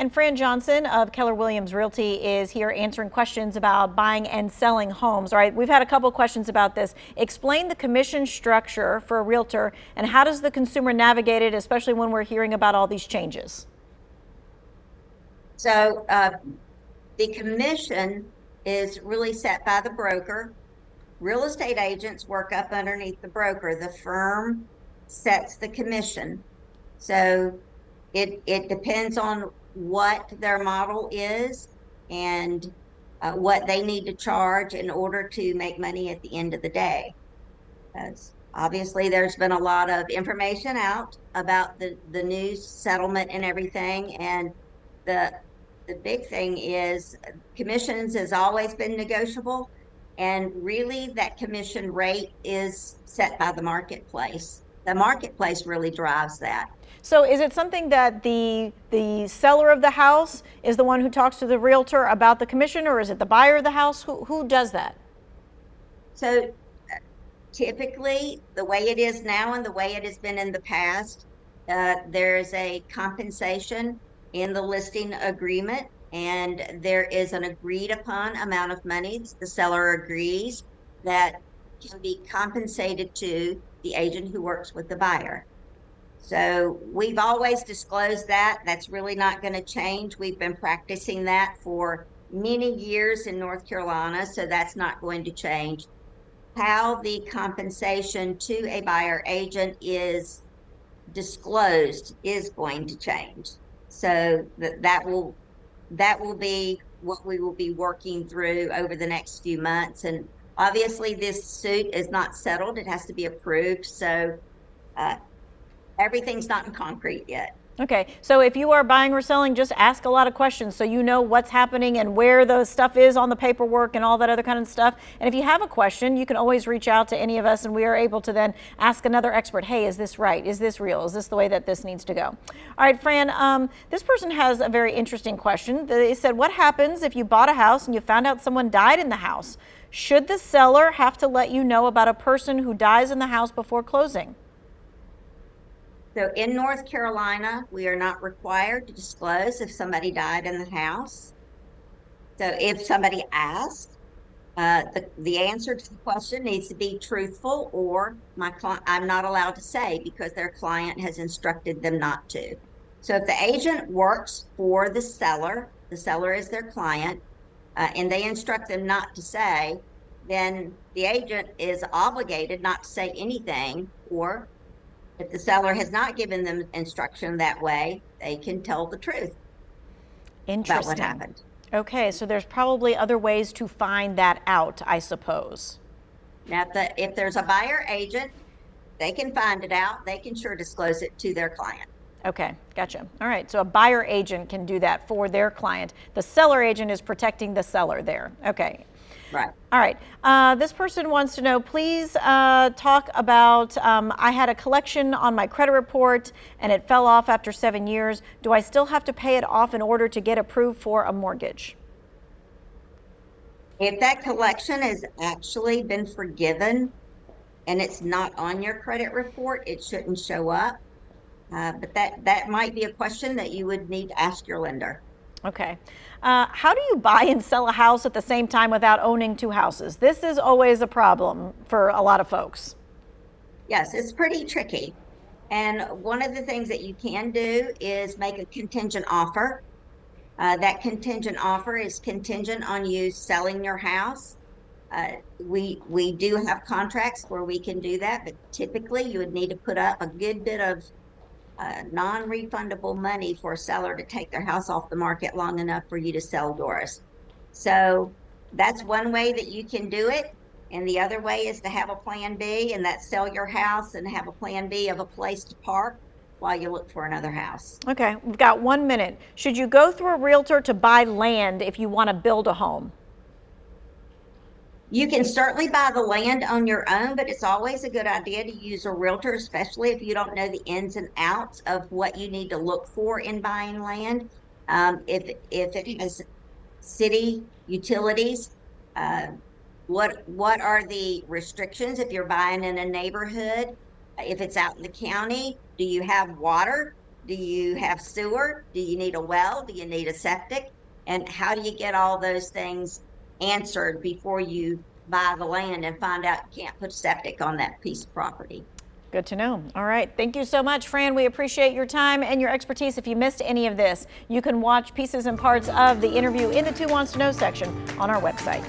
And Fran Johnson of Keller Williams Realty is here answering questions about buying and selling homes. All right, we've had a couple questions about this. Explain the commission structure for a realtor and how does the consumer navigate it, especially when we're hearing about all these changes? So the commission is really set by the broker. Real estate agents work up underneath the broker. The firm sets the commission. So it depends on what their model is and what they need to charge in order to make money at the end of the day. Obviously, there's been a lot of information out about the new settlement and everything, and the big thing is commissions has always been negotiable, and really that commission rate is set by the marketplace. The marketplace really drives that. So is it something that the seller of the house is the one who talks to the realtor about the commission, or is it the buyer of the house? Who does that? So typically, the way it is now and the way it has been in the past, there's a compensation in the listing agreement, and there is an agreed upon amount of money. The seller agrees that can be compensated to the agent who works with the buyer. So we've always disclosed that. That's really not going to change. We've been practicing that for many years in North Carolina, so that's not going to change. How the compensation to a buyer agent is disclosed is going to change. So that will be what we will be working through over the next few months. And obviously this suit is not settled. It has to be approved. So everything's not in concrete yet. Okay, so if you are buying or selling, just ask a lot of questions so you know what's happening and where the stuff is on the paperwork and all that other kind of stuff. And if you have a question, you can always reach out to any of us and we are able to then ask another expert, hey, is this right? Is this real? Is this the way that this needs to go? All right, Fran, this person has a very interesting question. They said, what happens if you bought a house and you found out someone died in the house? Should the seller have to let you know about a person who dies in the house before closing? So in North Carolina, we are not required to disclose if somebody died in the house. So if somebody asks, the answer to the question needs to be truthful, or I'm not allowed to say because their client has instructed them not to. So if the agent works for the seller is their client, and they instruct them not to say, then the agent is obligated not to say anything, or if the seller has not given them instruction that way, they can tell the truth about what happened. Okay, so there's probably other ways to find that out, I suppose. Now, if there's a buyer agent, they can find it out. They can sure disclose it to their client. Okay, gotcha. All right, so a buyer agent can do that for their client. The seller agent is protecting the seller there. Okay. Right. All right. This person wants to know, please talk about, I had a collection on my credit report and it fell off after 7 years. Do I still have to pay it off in order to get approved for a mortgage? If that collection has actually been forgiven and it's not on your credit report, it shouldn't show up. But that might be a question that you would need to ask your lender. Okay. How do you buy and sell a house at the same time without owning two houses? This is always a problem for a lot of folks. Yes, it's pretty tricky. And one of the things that you can do is make a contingent offer. That contingent offer is contingent on you selling your house. We do have contracts where we can do that, but typically you would need to put up a good bit of non-refundable money for a seller to take their house off the market long enough for you to sell yours. So that's one way that you can do it. And the other way is to have a plan B, and that's sell your house and have a plan B of a place to park while you look for another house. Okay, we've got 1 minute. Should you go through a realtor to buy land if you want to build a home? You can certainly buy the land on your own, but it's always a good idea to use a realtor, especially if you don't know the ins and outs of what you need to look for in buying land. If it has city utilities, what are the restrictions if you're buying in a neighborhood? If it's out in the county, do you have water? Do you have sewer? Do you need a well? Do you need a septic? And how do you get all those things answered before you buy the land and find out you can't put septic on that piece of property? Good to know. All right. Thank you so much, Fran. We appreciate your time and your expertise. If you missed any of this, you can watch pieces and parts of the interview in the Who Wants to Know section on our website.